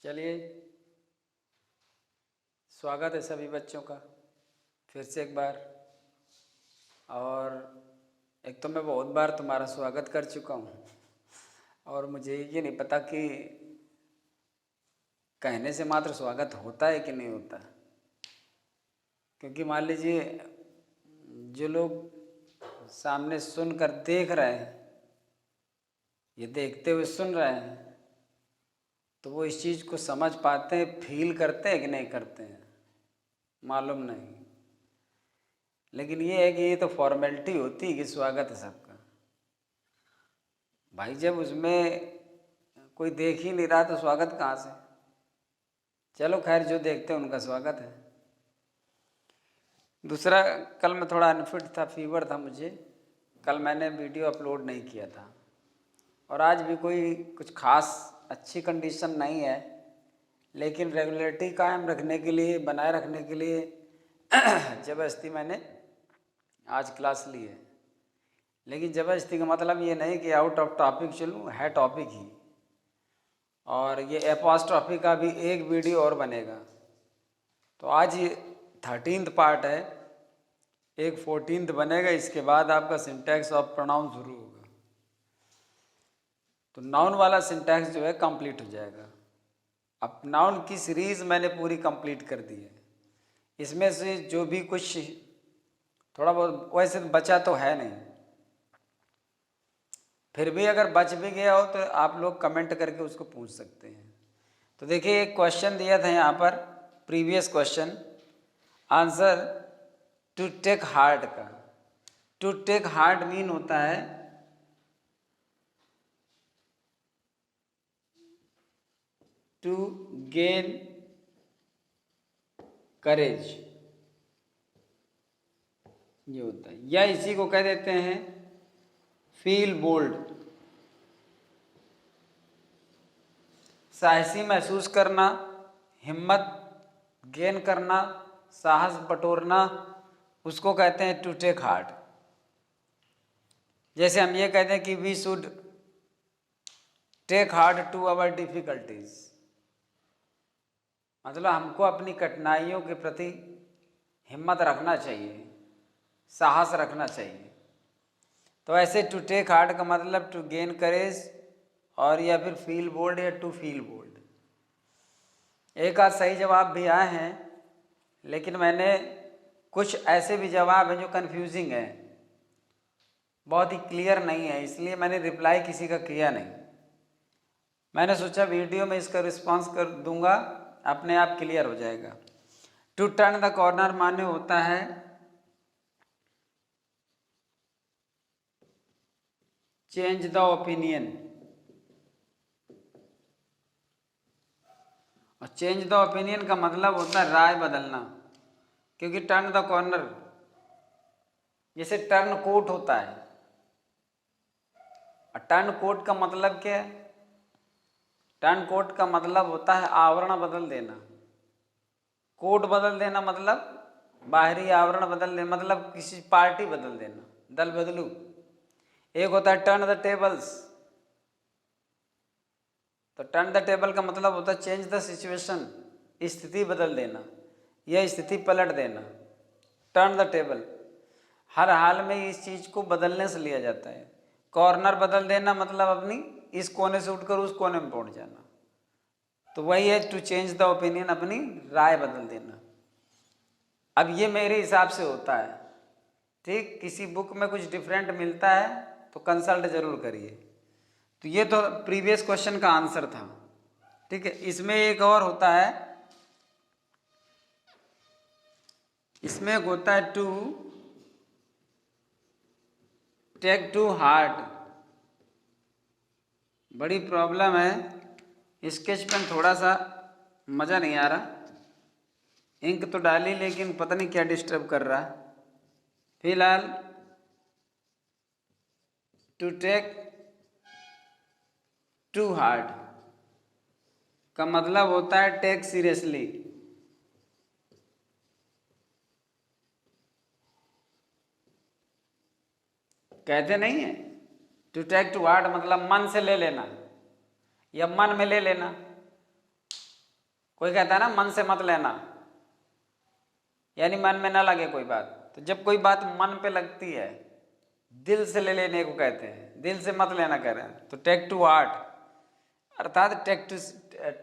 चलिए, स्वागत है सभी बच्चों का फिर से एक बार। और एक तो मैं बहुत बार तुम्हारा स्वागत कर चुका हूँ और मुझे ये नहीं पता कि कहने से मात्र स्वागत होता है कि नहीं होता। क्योंकि मान लीजिए जो लोग सामने सुन कर देख रहे हैं, ये देखते हुए सुन रहे हैं, तो वो इस चीज़ को समझ पाते हैं, फील करते हैं कि नहीं करते हैं मालूम नहीं। लेकिन ये है कि ये तो फॉर्मेलिटी होती है कि स्वागत है सबका। भाई जब उसमें कोई देख ही नहीं रहा तो स्वागत कहाँ से। चलो खैर, जो देखते हैं उनका स्वागत है। दूसरा, कल मैं थोड़ा अनफिट था, फीवर था मुझे, कल मैंने वीडियो अपलोड नहीं किया था। और आज भी कोई कुछ खास अच्छी कंडीशन नहीं है, लेकिन रेगुलरिटी कायम रखने के लिए, बनाए रखने के लिए ज़बरदस्ती मैंने आज क्लास ली है। लेकिन ज़बरदस्ती का मतलब ये नहीं कि आउट ऑफ टॉपिक चलूँ, है टॉपिक ही। और ये एपॉस्ट्रॉफी का भी एक वीडियो और बनेगा। तो आज ये 13th पार्ट है, एक 14th बनेगा। इसके बाद आपका सिंटैक्स ऑफ प्रोनाउन शुरू होगा। तो नाउन वाला सिंटैक्स जो है कंप्लीट हो जाएगा। अब नाउन की सीरीज़ मैंने पूरी कंप्लीट कर दी है। इसमें से जो भी कुछ थोड़ा बहुत वैसे बचा तो है नहीं, फिर भी अगर बच भी गया हो तो आप लोग कमेंट करके उसको पूछ सकते हैं। तो देखिए, एक क्वेश्चन दिया था यहाँ पर, previous question, answer to take heart का। टू टेक हार्ट मीन होता है टू गेन करेज, ये होता है। या इसी को कह देते हैं फील बोल्ड, साहसी महसूस करना, हिम्मत गेन करना, साहस बटोरना, उसको कहते हैं टू टेक हार्ट। जैसे हम ये कहते हैं कि we should take heart to our difficulties, मतलब हमको अपनी कठिनाइयों के प्रति हिम्मत रखना चाहिए, साहस रखना चाहिए। तो ऐसे टू टेक हार्ट का मतलब टू गेन करेज, और या फिर फील बोल्ड या टू फील बोल्ड। एक आध सही जवाब भी आए हैं, लेकिन मैंने कुछ ऐसे भी जवाब हैं जो कन्फ्यूजिंग है, बहुत ही क्लियर नहीं है, इसलिए मैंने रिप्लाई किसी का किया नहीं। मैंने सोचा वीडियो में इसका रिस्पांस कर दूंगा, अपने आप क्लियर हो जाएगा। टू टर्न द कॉर्नर माने होता है चेंज द ओपिनियन, और चेंज द ओपिनियन का मतलब होता है राय बदलना। क्योंकि टर्न द कॉर्नर, जैसे टर्न कोट होता है, और टर्न कोट का मतलब क्या है? टर्न कोट का मतलब होता है आवरण बदल देना। कोट बदल देना मतलब बाहरी आवरण बदल देना, मतलब किसी पार्टी बदल देना, दल बदलू। एक होता है टर्न द टेबल्स, तो टर्न द टेबल का मतलब होता है चेंज द सिचुएशन, स्थिति बदल देना या स्थिति पलट देना। टर्न द टेबल हर हाल में इस चीज को बदलने से लिया जाता है। कॉर्नर बदल देना मतलब अपनी इस कोने से उठकर उस कोने में पहुंच जाना, तो वही है टू चेंज द ओपिनियन, अपनी राय बदल देना। अब ये मेरे हिसाब से होता है, ठीक। किसी बुक में कुछ डिफरेंट मिलता है तो कंसल्ट जरूर करिए। तो ये तो प्रीवियस क्वेश्चन का आंसर था, ठीक है। इसमें एक और होता है, इसमें एक होता है टू टेक टू हार्ट। बड़ी प्रॉब्लम है, स्केच पेन थोड़ा सा मज़ा नहीं आ रहा, इंक तो डाली लेकिन पता नहीं क्या डिस्टर्ब कर रहा है। फिलहाल टू टेक टू हार्ट का मतलब होता है टेक सीरियसली। कहते नहीं है टू टेक टू हार्ट मतलब मन से ले लेना या मन में ले लेना। कोई कहता है ना मन से मत लेना, यानी मन में ना लगे कोई बात। तो जब कोई बात मन पे लगती है, दिल से ले लेने को कहते हैं, दिल से मत लेना कह रहे हैं। तो टेक टू हार्ट अर्थात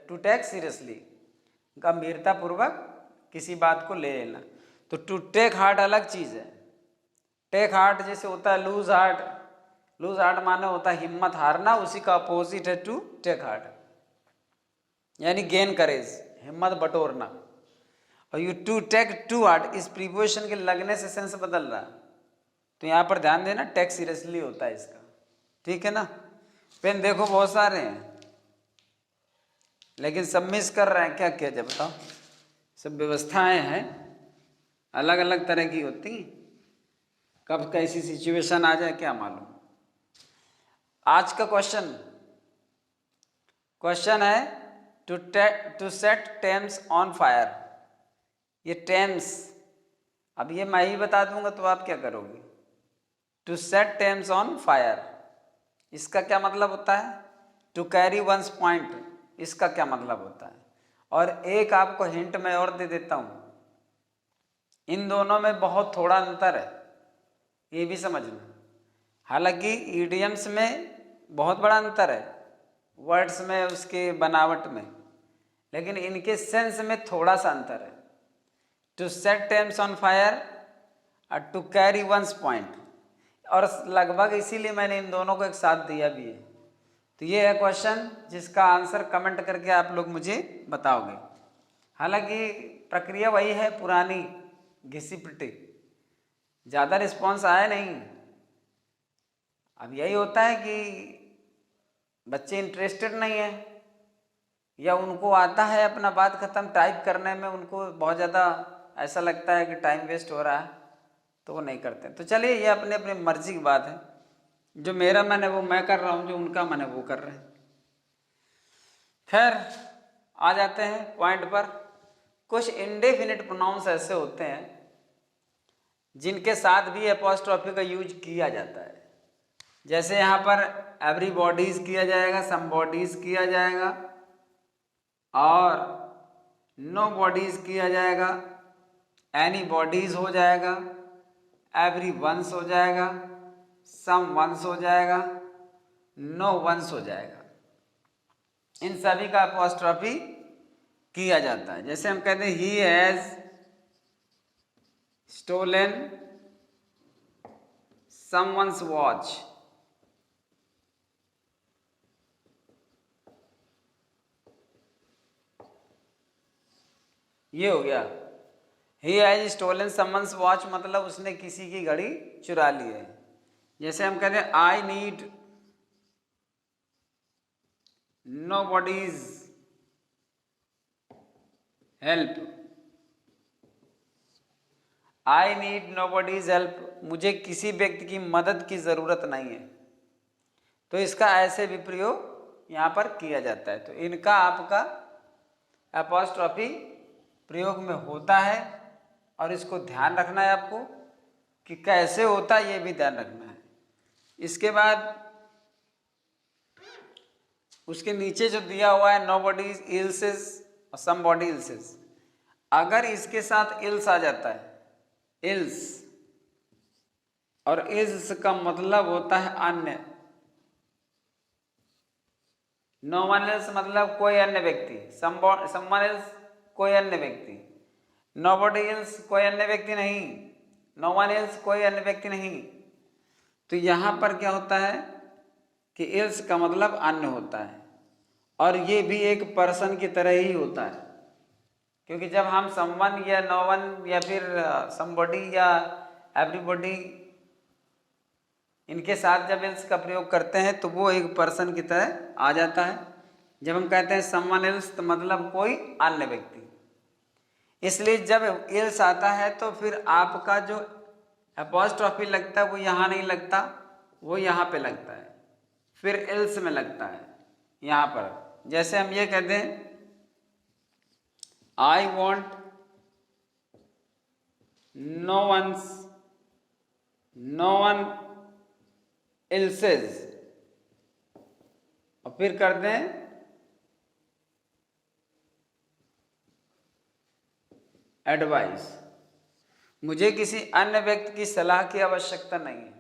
टू टेक सीरियसली, गंभीरता पूर्वक किसी बात को ले लेना। तो टू टेक हार्ट अलग चीज़ है। टेक हार्ट जैसे होता है लूज हार्ट, लूज हार्ट माने होता है हिम्मत हारना, उसी का अपोजिट है टू टेक हार्ट, यानी गेन करेज, हिम्मत बटोरना। और you to take to heart इस प्रीपोजिशन के लगने से सेंस बदल रहा है, तो यहाँ पर ध्यान देना टेक सीरियसली होता है इसका, ठीक है ना। पेन देखो बहुत सारे हैं, लेकिन सब मिस कर रहे हैं, क्या किया जाए बताओ। सब व्यवस्थाएं हैं, अलग अलग तरह की होती, कब कैसी सिचुएशन आ जाए क्या मालूम। आज का क्वेश्चन है to set Thames on fire. ये टेम्स अब ये मैं ही बता दूंगा तो आप क्या करोगे। To set Thames on fire, इसका क्या मतलब होता है। टू कैरी वंस पॉइंट, इसका क्या मतलब होता है। और एक आपको हिंट मैं और दे देता हूं, इन दोनों में बहुत थोड़ा अंतर है, ये भी समझना। हालांकि ईडियम्स में बहुत बड़ा अंतर है, वर्ड्स में, उसके बनावट में, लेकिन इनके सेंस में थोड़ा सा अंतर है। To set Thames on fire और टू कैरी वंस पॉइंट, और लगभग इसीलिए मैंने इन दोनों को एक साथ दिया भी है। तो ये है क्वेश्चन जिसका आंसर कमेंट करके आप लोग मुझे बताओगे। हालांकि प्रक्रिया वही है पुरानी घिसी पिटी, ज़्यादा रिस्पॉन्स आया नहीं। अब यही होता है कि बच्चे इंटरेस्टेड नहीं है, या उनको आता है अपना बात खत्म टाइप करने में, उनको बहुत ज़्यादा ऐसा लगता है कि टाइम वेस्ट हो रहा है, तो वो नहीं करते। तो चलिए ये अपने अपने मर्जी की बात है, जो मेरा मन है वो मैं कर रहा हूँ, जो उनका मन है वो कर रहे हैं। खैर आ जाते हैं पॉइंट पर। कुछ इंडेफिनिट प्रोनाउंस ऐसे होते हैं जिनके साथ भी एपॉस्ट्रोफी का यूज किया जाता है। जैसे यहाँ पर एवरी बॉडीज किया जाएगा, सम बॉडीज किया जाएगा, और नो बॉडीज किया जाएगा, एनी बॉडीज हो जाएगा, एवरी वंस हो जाएगा, सम वंस हो जाएगा, नो वंस हो जाएगा। इन सभी का अपॉस्ट्रोफी किया जाता है। जैसे हम कहते हैं he has stolen someone's watch, ये हो गया। He has stolen someone's watch मतलब उसने किसी की घड़ी चुरा ली है। जैसे हम कहते हैं I need nobody's help, I need nobody's help, मुझे किसी व्यक्ति की मदद की ज़रूरत नहीं है। तो इसका ऐसे भी प्रयोग यहाँ पर किया जाता है। तो इनका आपका अपॉस्ट्रोफी प्रयोग में होता है, और इसको ध्यान रखना है आपको कि कैसे होता है, ये भी ध्यान रखना है। इसके बाद उसके नीचे जो दिया हुआ है नोबॉडी इल्सेस और समबॉडी इल्सेस, अगर इसके साथ इल्स आ जाता है, इल्स, और इल्स का मतलब होता है अन्य। नो वन एल्स मतलब कोई अन्य व्यक्ति, समवन एल्स कोई अन्य व्यक्ति, नोबॉडी एल्स कोई अन्य व्यक्ति नहीं, नो वन एल्स कोई अन्य व्यक्ति नहीं। तो यहाँ पर क्या होता है कि एल्स का मतलब अन्य होता है, और ये भी एक पर्सन की तरह ही होता है, क्योंकि जब हम समवन या नो वन या फिर समबॉडी या एवरीबॉडी इनके साथ जब एल्स का प्रयोग करते हैं तो वो एक पर्सन की तरह आ जाता है। जब हम कहते हैं समवन एल्स तो मतलब कोई अन्य व्यक्ति। इसलिए जब एल्स आता है तो फिर आपका जो अपॉस्ट्रोफी लगता है वो यहाँ नहीं लगता, वो यहाँ पे लगता है, फिर एल्स में लगता है यहाँ पर। जैसे हम ये कहते हैं I want no one else's, और फिर कर दें एडवाइस, मुझे किसी अन्य व्यक्ति की सलाह की आवश्यकता नहीं है।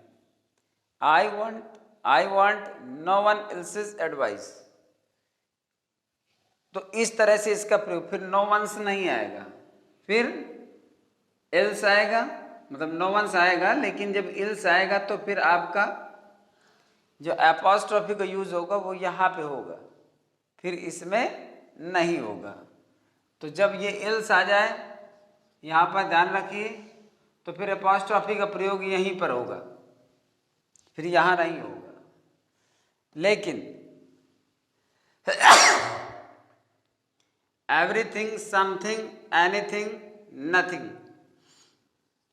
I want no one else's advice. तो इस तरह से इसका प्रयोग, फिर नो वंस नहीं आएगा, फिर एल्स आएगा, मतलब नो वंस आएगा, लेकिन जब एल्स आएगा तो फिर आपका जो एपॉस्ट्रोफी का यूज होगा वो यहाँ पे होगा, फिर इसमें नहीं होगा। तो जब ये एल्स आ जाए, यहाँ पर ध्यान रखिए, तो फिर एपॉस्ट्रोफी का प्रयोग यहीं पर होगा, फिर यहाँ नहीं होगा। लेकिन एवरीथिंग, समथिंग, एनीथिंग, नथिंग,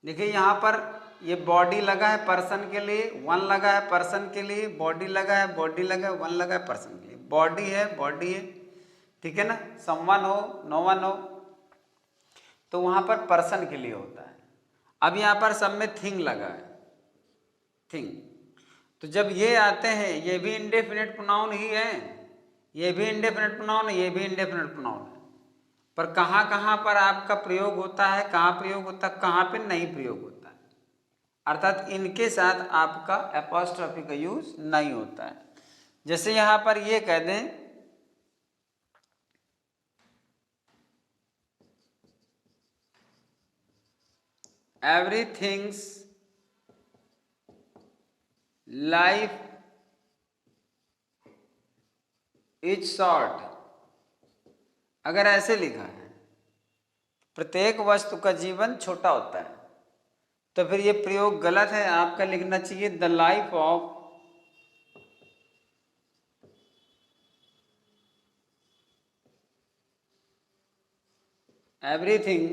देखिए यहाँ पर ये बॉडी लगा है पर्सन के लिए, वन लगा है पर्सन के लिए, बॉडी लगा है, बॉडी लगा है, वन लगा है पर्सन के लिए, बॉडी है, बॉडी है, ठीक है ना। समवन हो, नो वन हो, तो वहाँ पर पर्सन के लिए होता है। अब यहाँ पर सब में थिंग लगा है, थिंग, तो जब ये आते हैं, ये भी इंडेफिनिट प्रोनाउन ही है, ये भी इंडेफिनिट प्रोनाउन है, ये भी इंडेफिनिट प्रोनाउन है, पर कहाँ कहाँ पर आपका प्रयोग होता है, कहाँ प्रयोग होता है, कहाँ पे नहीं प्रयोग होता है, अर्थात इनके साथ आपका एपॉस्ट्रोफी का यूज नहीं होता है। जैसे यहाँ पर ये कह दें, एवरीथिंग्स लाइफ इज शॉर्ट, अगर ऐसे लिखा है प्रत्येक वस्तु का जीवन छोटा होता है, तो फिर ये प्रयोग गलत है। आपका लिखना चाहिए the life of everything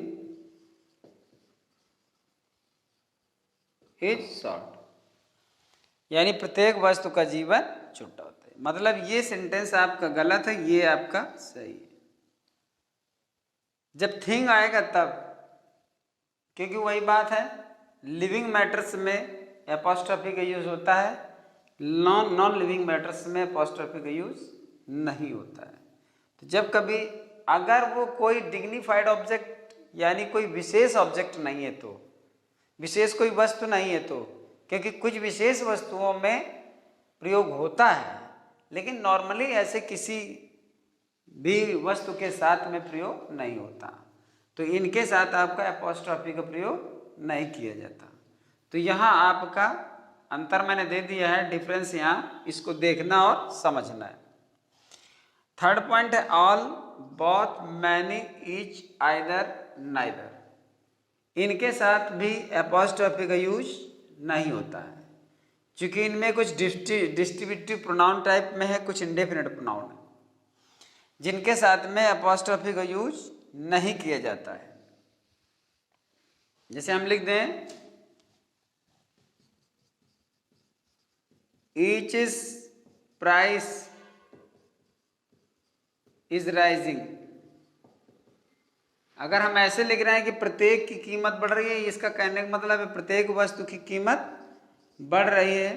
is short, यानी प्रत्येक वस्तु का जीवन छोटा होता है। मतलब ये सेंटेंस आपका गलत है, ये आपका सही है। जब थिंग आएगा तब, क्योंकि वही बात है, लिविंग मैटर्स में एपॉस्ट्रोफी का यूज होता है, नॉन लिविंग मैटर्स में एपॉस्ट्रोफी का यूज नहीं होता है। तो जब कभी अगर वो कोई डिग्निफाइड ऑब्जेक्ट, यानी कोई विशेष ऑब्जेक्ट नहीं है, तो विशेष कोई वस्तु नहीं है, तो क्योंकि कुछ विशेष वस्तुओं में प्रयोग होता है, लेकिन नॉर्मली ऐसे किसी भी वस्तु के साथ में प्रयोग नहीं होता, तो इनके साथ आपका एपॉस्ट्रोफी का प्रयोग नहीं किया जाता। तो यहाँ आपका अंतर मैंने दे दिया है, डिफरेंस यहाँ इसको देखना और समझना है। थर्ड पॉइंट है all, both, many, each, either, neither, इनके साथ भी एपॉस्ट्रोफी का यूज नहीं होता है, क्योंकि इनमें कुछ डिस्ट्रीब्यूटिव प्रोनाउन टाइप में है, कुछ इंडेफिनिट प्रोनाउन है, जिनके साथ में एपॉस्ट्रोफी का यूज नहीं किया जाता है। जैसे हम लिख दें each is price is rising, अगर हम ऐसे लिख रहे हैं कि प्रत्येक की कीमत बढ़ रही है, इसका कहने का मतलब है प्रत्येक वस्तु की कीमत बढ़ रही है,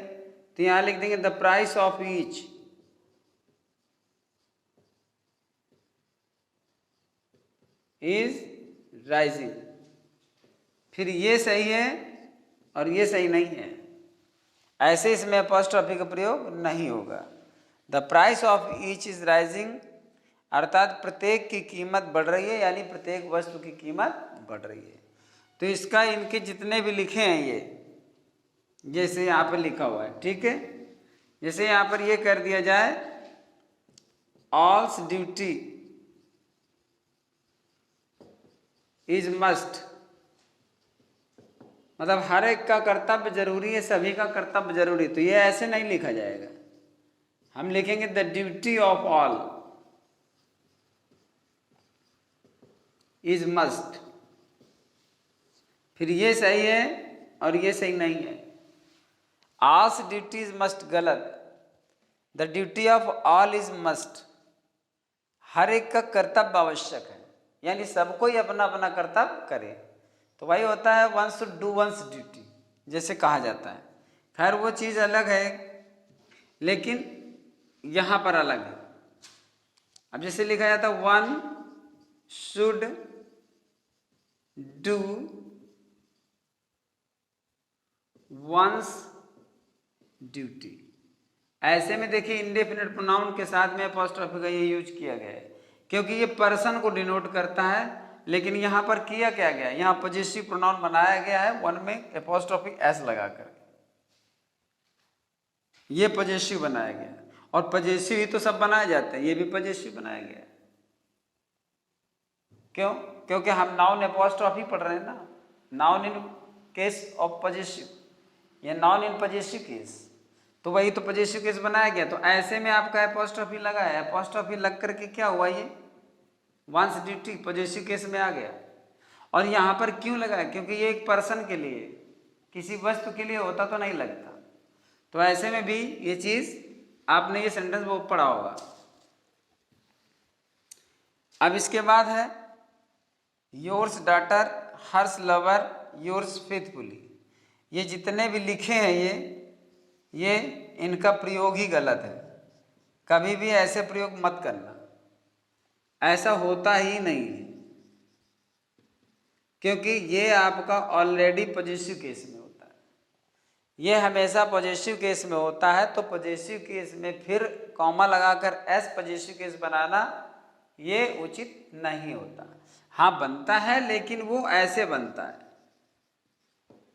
तो यहां लिख देंगे the price of each is rising. फिर ये सही है और ये सही नहीं है, ऐसे इसमें एपॉस्ट्रोफी का प्रयोग नहीं होगा। The price of each is rising, अर्थात प्रत्येक की कीमत बढ़ रही है, यानी प्रत्येक वस्तु की कीमत बढ़ रही है। तो इसका इनके जितने भी लिखे हैं ये, जैसे यहाँ पर लिखा हुआ है, ठीक है, जैसे यहाँ पर ये कर दिया जाए ऑल्स ड्यूटी इज मस्ट, मतलब हर एक का कर्तव्य जरूरी है, सभी का कर्तव्य जरूरी, तो ये ऐसे नहीं लिखा जाएगा, हम लिखेंगे the duty of all is must. फिर ये सही है और ये सही नहीं है, ऑल्स ड्यूटीज मस्ट गलत, the duty of all is must, हर एक का कर्तव्य आवश्यक है, यानी सबको ही अपना अपना कर्तव्य करे, तो वही होता है one should do once duty, जैसे कहा जाता है। खैर वो चीज़ अलग है, लेकिन यहाँ पर अलग है। अब जैसे लिखा जाता है one should do once duty. ऐसे में देखिए इंडेफिनिट प्रोनाउन के साथ में अपॉस्ट्रोफी का ये यूज किया गया है क्योंकि ये पर्सन को डिनोट करता है, लेकिन यहाँ पर किया क्या गया, यहाँ पॉजेसिव प्रोनाउन बनाया गया है वन में अपॉस्ट्रोफी एस लगा कर, ये पॉजेसिव बनाया गया है। और पॉजेसिव ही तो सब बनाए जाते हैं, ये भी पॉजेसिव बनाया गया है। क्यों? क्योंकि हम नाउन अपॉस्ट्रोफी पढ़ रहे हैं ना, noun in case of possessive, ये नाउन इन पॉजेसिव केस, तो वही तो पॉजेसिव केस बनाया गया। तो ऐसे में आपका अपॉस्ट्रोफी लगा है, अपॉस्ट्रोफी लग करके क्या हुआ, ये वंस ड्यूटी पॉजेसिव केस में आ गया। और यहाँ पर क्यों लगा है, क्योंकि ये एक पर्सन के लिए, किसी वस्तु के लिए होता तो नहीं लगता। तो ऐसे में भी ये चीज आपने ये सेंटेंस वो पढ़ा होगा। अब इसके बाद है yours daughter hers lover yours faithfully. ये जितने भी लिखे हैं ये इनका प्रयोग ही गलत है, कभी भी ऐसे प्रयोग मत करना, ऐसा होता ही नहीं है, क्योंकि ये आपका ऑलरेडी पॉजेसिव केस में होता है, ये हमेशा पॉजेसिव केस में होता है। तो पॉजेसिव केस में फिर कॉमा लगाकर एस पॉजेसिव केस बनाना ये उचित नहीं होता। हाँ बनता है, लेकिन वो ऐसे बनता है,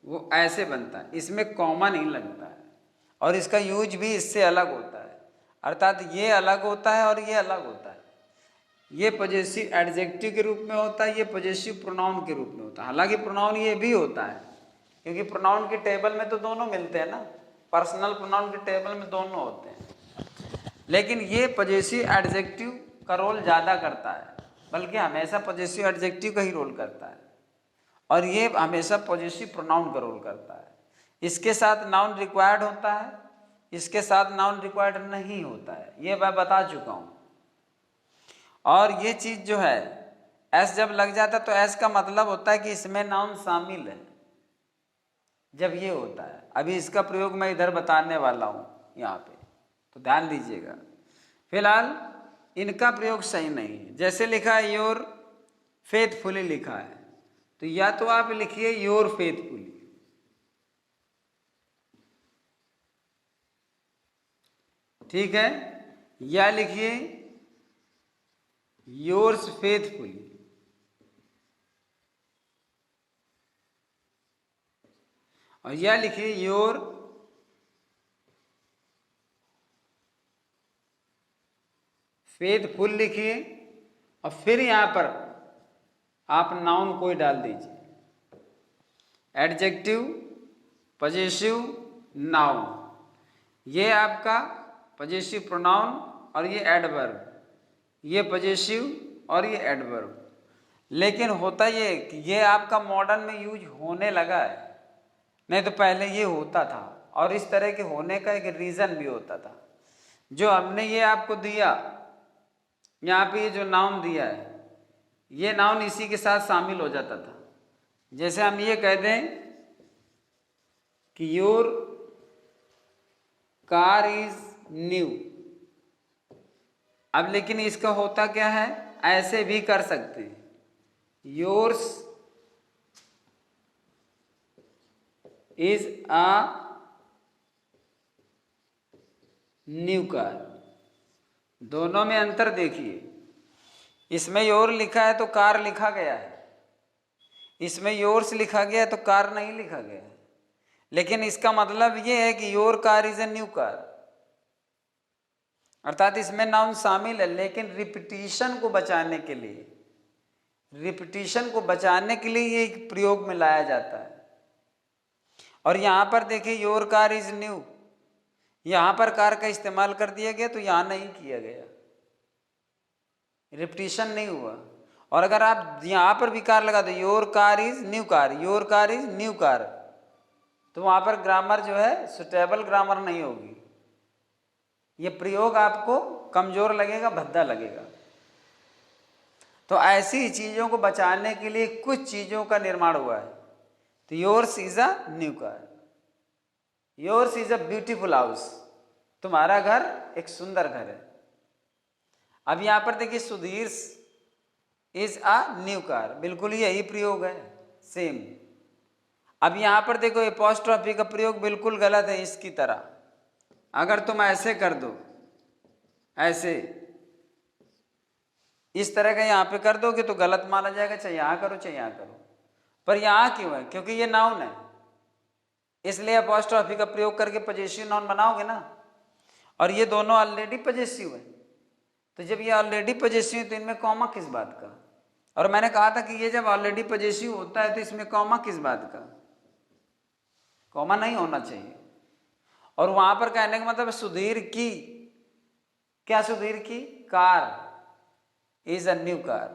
वो ऐसे बनता है, इसमें कॉमा नहीं लगता है, और इसका यूज भी इससे अलग होता है, अर्थात ये अलग होता है और ये अलग होता है। ये पॉजेसिव एडजेक्टिव के रूप में होता है, ये पॉजेसिव प्रोनाउन के रूप में होता है। हालांकि प्रोनाउन ये भी होता है, क्योंकि प्रोनाउन के टेबल में तो दोनों मिलते हैं ना, पर्सनल प्रोनाउन के टेबल में दोनों होते हैं, लेकिन ये पॉजेसिव एडजेक्टिव का रोल ज़्यादा करता है, बल्कि हमेशा पॉजेसिव एडजेक्टिव का ही रोल करता है, और ये हमेशा पॉजेसिव प्रोनाउन का रोल करता है। इसके साथ नाउन रिक्वायर्ड होता है, इसके साथ नाउन रिक्वायर्ड नहीं होता है, ये मैं बता चुका हूँ। और ये चीज़ जो है एस जब लग जाता है तो एस का मतलब होता है कि इसमें नाउन शामिल है, जब ये होता है। अभी इसका प्रयोग मैं इधर बताने वाला हूँ यहाँ पे, तो ध्यान दीजिएगा। फिलहाल इनका प्रयोग सही नहीं है। जैसे लिखा है योर फेथफुली लिखा है, तो या तो आप लिखिए योर फेथफुली, ठीक है, या लिखिए योर्स फेथफुली, और या लिखिए योर फेथफुल लिखिए, और फिर यहां पर आप नाउन कोई डाल दीजिए, एडजेक्टिव, पॉजेसिव, नाउन। ये आपका पॉजेसिव प्रोनाउन और ये एडवर्ब, ये पॉजेसिव और ये एडवर्ब। लेकिन होता ये कि ये आपका मॉडर्न में यूज होने लगा है, नहीं तो पहले ये होता था। और इस तरह के होने का एक रीज़न भी होता था। जो हमने ये आपको दिया, यहाँ पे ये जो नाउन दिया है, ये नाउन इसी के साथ शामिल हो जाता था। जैसे हम ये कह दें कि योर कार इज न्यू। अब लेकिन इसका होता क्या है, ऐसे भी कर सकते हैं, yours is a new car. दोनों में अंतर देखिए, इसमें योर लिखा है तो कार लिखा गया है, इसमें योर्स लिखा गया है तो कार नहीं लिखा गया है। लेकिन इसका मतलब ये है कि your car is a new car, अर्थात इसमें नाउन शामिल है, लेकिन रिपीटिशन को बचाने के लिए, रिपीटिशन को बचाने के लिए ये एक प्रयोग में लाया जाता है। और यहां पर देखिए योर कार इज न्यू, यहां पर कार का इस्तेमाल कर दिया गया, तो यहां नहीं किया गया, रिपीटिशन नहीं हुआ। और अगर आप यहां पर भी कार लगा दो, your car is new car, your car is new car, तो वहां पर ग्रामर जो है सुटेबल ग्रामर नहीं होगी, ये प्रयोग आपको कमजोर लगेगा, भद्दा लगेगा। तो ऐसी चीजों को बचाने के लिए कुछ चीजों का निर्माण हुआ है। तो yours is a new car, yours is a beautiful house, तुम्हारा घर एक सुंदर घर है। अब यहां पर देखिए Sudhir is a new car, बिल्कुल यही प्रयोग है, सेम। अब यहां पर देखो एपॉस्ट्रॉफी का प्रयोग बिल्कुल गलत है इसकी तरह। अगर तुम ऐसे कर दो, ऐसे इस तरह का यहां पे कर दोगे तो गलत माना जाएगा, चाहे यहां करो चाहे यहां करो। पर यहां क्यों है? क्योंकि ये नाउन है, इसलिए अपॉस्ट्रॉफी का प्रयोग करके पजेसिव नाउन बनाओगे ना। और ये दोनों ऑलरेडी पजेसिव है, तो जब ये ऑलरेडी पजेसिव है तो इनमें कॉमा किस बात का? और मैंने कहा था कि ये जब ऑलरेडी पजेसिव होता है तो इसमें कॉमा किस बात का? कॉमा नहीं होना चाहिए। और वहां पर कहने का मतलब सुधीर की, क्या सुधीर की car is a new car,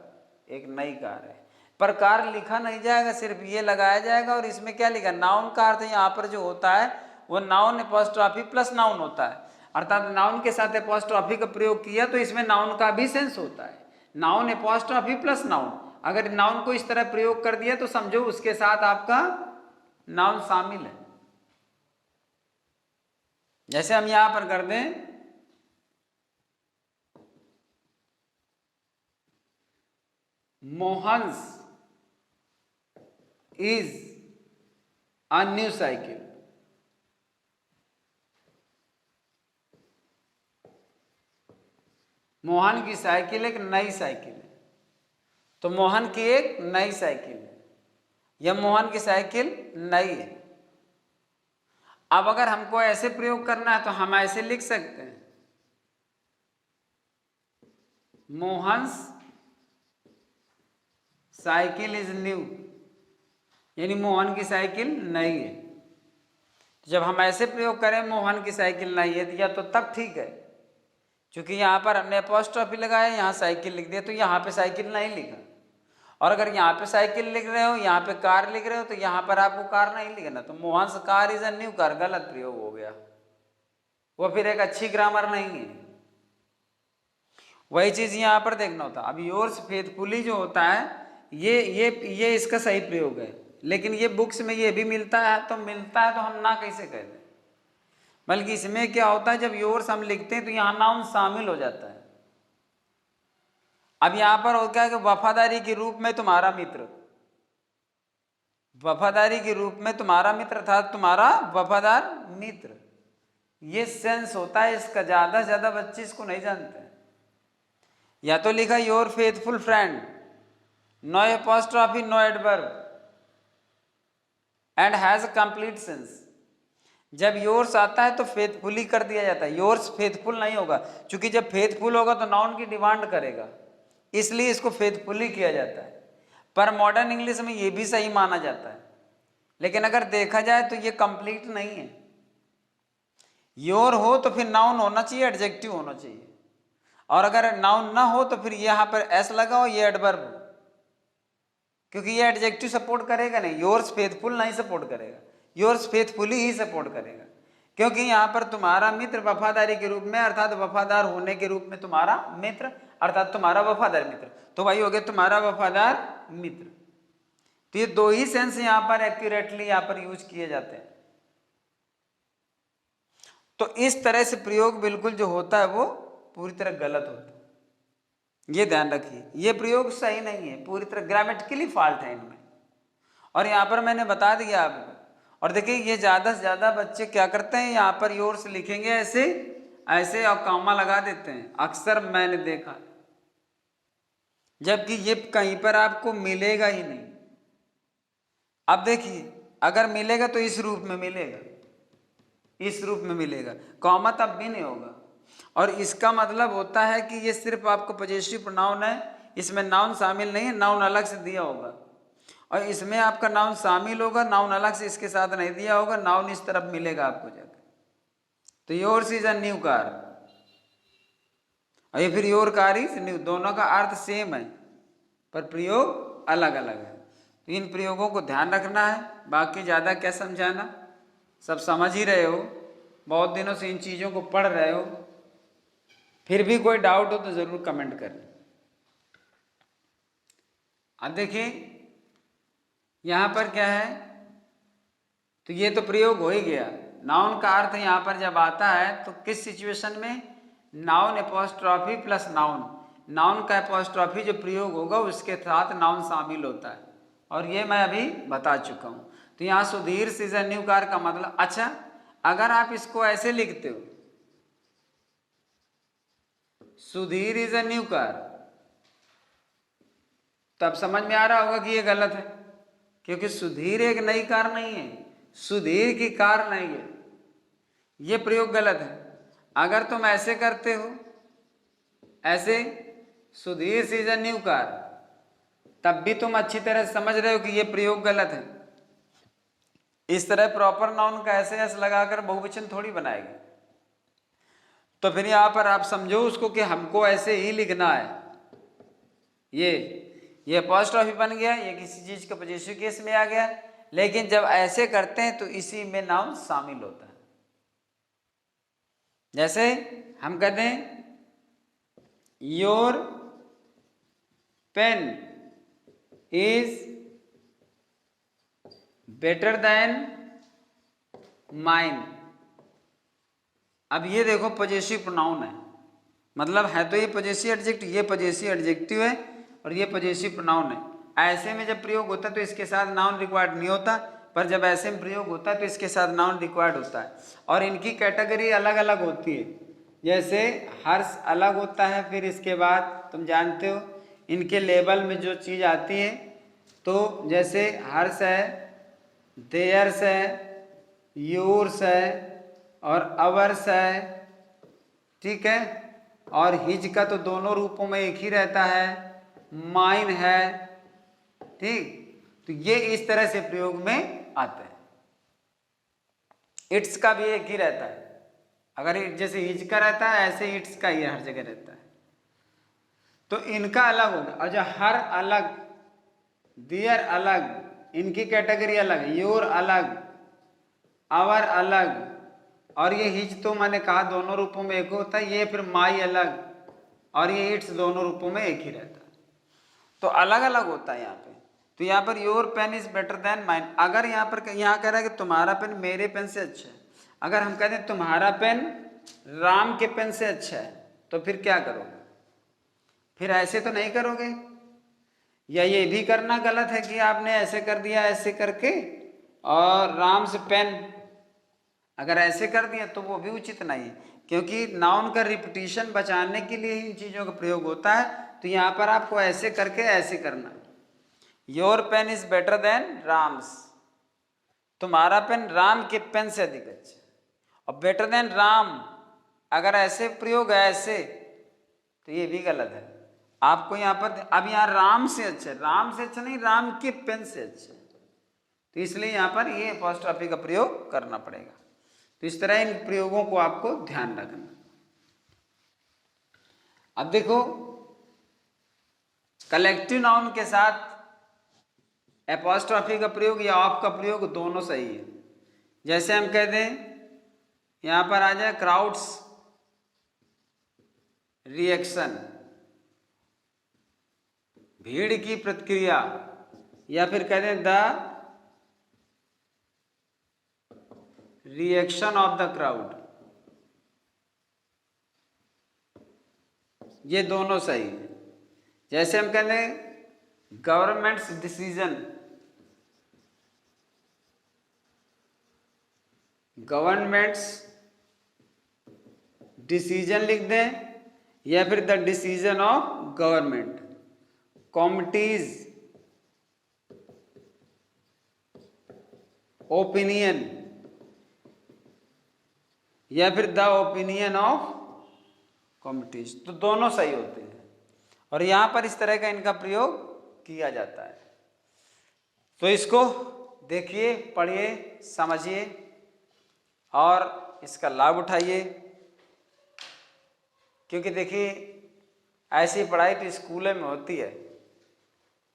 एक नई कार है। पर कार लिखा नहीं जाएगा, सिर्फ ये लगाया जाएगा। और इसमें क्या लिखा? नाउन का अर्थ यहाँ पर जो होता है वो नाउन एपॉस्ट्रॉफी प्लस नाउन होता है, अर्थात नाउन के साथ एपॉस्ट्रॉफी का प्रयोग किया तो इसमें नाउन का भी सेंस होता है। नाउन एपॉस्ट्रॉफी प्लस नाउन, अगर नाउन को इस तरह प्रयोग कर दिया तो समझो उसके साथ आपका नाउन शामिल है। जैसे हम यहां पर कर दें Mohan's is a new cycle, Mohan की साइकिल एक नई साइकिल है। तो मोहन की एक नई साइकिल है, यह मोहन की साइकिल नई है। अब अगर हमको ऐसे प्रयोग करना है तो हम ऐसे लिख सकते हैं, मोहन्स साइकिल इज न्यू, यानी मोहन की साइकिल नई है। जब हम ऐसे प्रयोग करें मोहन की साइकिल नई है या तो तब ठीक है, क्योंकि यहाँ पर हमने अपॉस्ट्रॉफी लगाया, यहाँ साइकिल लिख दिया तो यहाँ पे साइकिल नहीं लिखा। और अगर यहाँ पे साइकिल लिख रहे हो, यहाँ पे कार लिख रहे हो, तो यहाँ पर आपको कार नहीं लिखना। तो Mohan car is a new car गलत प्रयोग हो गया, वो फिर एक अच्छी ग्रामर नहीं है। वही चीज यहाँ पर देखना होता। अब योर्स फेथफुली जो होता है ये इसका सही प्रयोग है, लेकिन ये बुक्स में ये भी मिलता है तो हम ना कैसे कह दें। बल्कि इसमें क्या होता है, जब योर्स हम लिखते हैं तो यहाँ नाउन शामिल हो जाता है। अब यहां पर हो क्या है कि वफादारी के रूप में तुम्हारा मित्र, वफादारी के रूप में तुम्हारा मित्र था, तुम्हारा वफादार मित्र, ये सेंस होता है इसका। ज्यादा से ज्यादा बच्चे इसको नहीं जानते। या तो लिखा your faithful friend, no apostrophe no adverb and has a complete sense. जब योर्स आता है तो फेथफुली कर दिया जाता है, योर्स फेथफुल नहीं होगा, क्योंकि जब फेथफुल होगा तो नाउन की डिमांड करेगा, इसलिए इसको फेथफुली किया जाता है। पर मॉडर्न इंग्लिश में ये भी सही माना जाता है, लेकिन अगर देखा जाए तो ये कंप्लीट नहीं है। योर हो तो फिर नाउन होना चाहिए, एडजेक्टिव होना चाहिए। और अगर नाउन ना हो तो फिर यहां पर एस लगाओ, ये एडवर्ब हो, क्योंकि ये एडजेक्टिव सपोर्ट करेगा नहीं, योर्स फेथफुल नहीं सपोर्ट करेगा, योर्स फेथफुली ही सपोर्ट करेगा। क्योंकि यहां पर तुम्हारा मित्र वफादारी के रूप में, अर्थात वफादार होने के रूप में तुम्हारा मित्र, अर्थात तुम्हारा वफादार मित्र, तो भाई हो गया तुम्हारा वफादार मित्र। तो ये दो ही सेंस यहां पर एक्यूरेटली यहां पर यूज किए जाते हैं। तो इस तरह से प्रयोग बिल्कुल जो होता है वो पूरी तरह गलत होता है, ये ध्यान रखिए। ये प्रयोग सही नहीं है, पूरी तरह ग्रामेटिकली फॉल्ट है इनमें। और यहां पर मैंने बता दिया आपको। और देखिए ये ज्यादा से ज्यादा बच्चे क्या करते हैं, यहां पर योर्स लिखेंगे ऐसे ऐसे और कॉमा लगा देते हैं, अक्सर मैंने देखा, जबकि ये कहीं पर आपको मिलेगा ही नहीं। अब देखिए अगर मिलेगा तो इस रूप में मिलेगा, इस रूप में मिलेगा, कॉमा तब भी नहीं होगा। और इसका मतलब होता है कि ये सिर्फ आपको पॉजिटिव प्रोनाउन है, इसमें नाउन शामिल नहीं है, नाउन अलग से दिया होगा। और इसमें आपका नाउन शामिल होगा, नाउन अलग से इसके साथ नहीं दिया होगा, नाउन इस तरफ मिलेगा आपको जाकर। तो yours is a new car, और ये फिर योर कार इज न्यू, दोनों का अर्थ सेम है पर प्रयोग अलग अलग है। तो इन प्रयोगों को ध्यान रखना है। बाकी ज़्यादा क्या समझाना, सब समझ ही रहे हो, बहुत दिनों से इन चीज़ों को पढ़ रहे हो। फिर भी कोई डाउट हो तो ज़रूर कमेंट करें। अब देखिए यहाँ पर क्या है, तो ये तो प्रयोग हो ही गया। नाउन का अर्थ यहाँ पर जब आता है तो किस सिचुएशन में, noun apostrophe plus noun, noun का एपोस्ट्रॉफी जो प्रयोग होगा उसके साथ नाउन शामिल होता है, और ये मैं अभी बता चुका हूं। तो यहाँ Sudhir is a new car का मतलब, अच्छा अगर आप इसको ऐसे लिखते हो, Sudhir is a new car, तब समझ में आ रहा होगा कि ये गलत है, क्योंकि सुधीर एक नई कार नहीं है, सुधीर की कार नहीं है, ये प्रयोग गलत है। अगर तुम ऐसे करते हो, ऐसे Sudhir is a new car, तब भी तुम अच्छी तरह समझ रहे हो कि ये प्रयोग गलत है। इस तरह प्रॉपर नाउन का ऐसे एस लगाकर बहुवचन थोड़ी बनाएगी। तो फिर यहां पर आप समझो उसको कि हमको ऐसे ही लिखना है। ये अपॉस्ट्रोफी बन गया, ये किसी चीज का पॉजिटिव केस में आ गया, लेकिन जब ऐसे करते हैं तो इसी में नाउन शामिल होता है। जैसे हम कहते हैं your pen is better than mine. अब ये देखो पॉजिटिव प्रोनाउन है, मतलब है तो ये पॉजिटिव एडजेक्टिव, ये पॉजिटिव एडजेक्टिव है और ये पॉजिटिव प्रोनाउन है। ऐसे में जब प्रयोग होता है तो इसके साथ नाउन रिक्वायर्ड नहीं होता, पर जब ऐसे में प्रयोग होता है तो इसके साथ नाउन रिक्वायर्ड होता है। और इनकी कैटेगरी अलग अलग होती है, जैसे हर्ष अलग होता है, फिर इसके बाद तुम जानते हो इनके लेवल में जो चीज़ आती है, तो जैसे हर्ष है, देयर्स है, योर्स है और अवर्स है, ठीक है। और हिज का तो दोनों रूपों में एक ही रहता है, माइन है, ठीक। तो ये इस तरह से प्रयोग में आते हैं। इट्स का भी एक ही रहता है, अगर जैसे हिज का रहता है ऐसे इट्स का ही हर जगह रहता है, तो इनका अलग होगा। और जो हर अलग, दियर अलग, इनकी कैटेगरी अलग, योर अलग, आवर अलग, और ये हिज तो मैंने कहा दोनों रूपों में एक होता है, ये फिर माई अलग, और ये इट्स दोनों रूपों में एक ही रहता है, तो अलग अलग होता है यहाँ पे। तो यहाँ पर your pen is better than mine, अगर यहाँ पर यहाँ कह रहा है कि तुम्हारा पेन मेरे पेन से अच्छा है, अगर हम कहते हैं तुम्हारा पेन राम के पेन से अच्छा है, तो फिर क्या करोगे? फिर ऐसे तो नहीं करोगे, या ये भी करना गलत है कि आपने ऐसे कर दिया ऐसे करके, और राम से पेन अगर ऐसे कर दिया तो वो भी उचित नहीं है, क्योंकि नाउन का रिपीटिशन बचाने के लिए इन चीज़ों का प्रयोग होता है। तो यहाँ पर आपको ऐसे करके ऐसे करना है, your pen is better than Ram's, तुम्हारा पेन राम के पेन से अधिक अच्छा। और बेटर देन राम अगर ऐसे प्रयोग है ऐसे, तो ये भी गलत है। आपको यहाँ पर अब यहाँ राम से अच्छा, राम से अच्छा नहीं, राम के पेन से अच्छा, तो इसलिए यहाँ पर ये अपॉस्ट्रोफी का प्रयोग करना पड़ेगा। तो इस तरह इन प्रयोगों को आपको ध्यान रखना। अब देखो कलेक्टिव नाउन के साथ अपॉस्ट्रोफी का प्रयोग या ऑफ का प्रयोग दोनों सही है। जैसे हम कहते हैं यहां पर आ जाए क्राउड्स रिएक्शन, भीड़ की प्रतिक्रिया, या फिर कहते हैं the reaction of the crowd, ये दोनों सही है। जैसे हम कहते हैं गवर्नमेंट्स डिसीजन, गवर्नमेंट्स डिसीजन लिख दें, या फिर the decision of government, committee's opinion, या फिर द ओपिनियन ऑफ कॉमिटीज, तो दोनों सही होते हैं। और यहां पर इस तरह का इनका प्रयोग किया जाता है। तो इसको देखिए, पढ़िए, समझिए और इसका लाभ उठाइए, क्योंकि देखिए ऐसी पढ़ाई तो स्कूलों में होती है,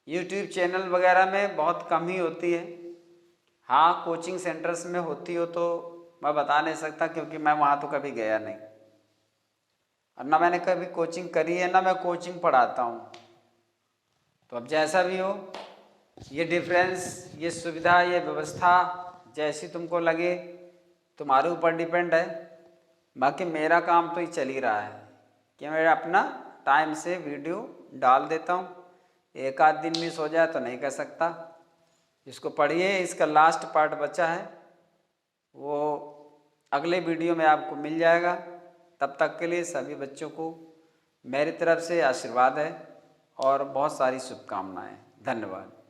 यूट्यूब चैनल वगैरह में बहुत कम ही होती है। हाँ, कोचिंग सेंटर्स में होती हो तो मैं बता नहीं सकता, क्योंकि मैं वहाँ तो कभी गया नहीं, और ना मैंने कभी कोचिंग करी है, ना मैं कोचिंग पढ़ाता हूँ। तो अब जैसा भी हो, ये डिफरेंस, ये सुविधा, ये व्यवस्था जैसी तुमको लगे तुम्हारे ऊपर डिपेंड है। बाकी मेरा काम तो ये चल ही रहा है कि मैं अपना टाइम से वीडियो डाल देता हूँ। एक आध दिन मिस हो जाए तो नहीं कह सकता। इसको पढ़िए, इसका लास्ट पार्ट बचा है, वो अगले वीडियो में आपको मिल जाएगा। तब तक के लिए सभी बच्चों को मेरी तरफ से आशीर्वाद है और बहुत सारी शुभकामनाएं। धन्यवाद।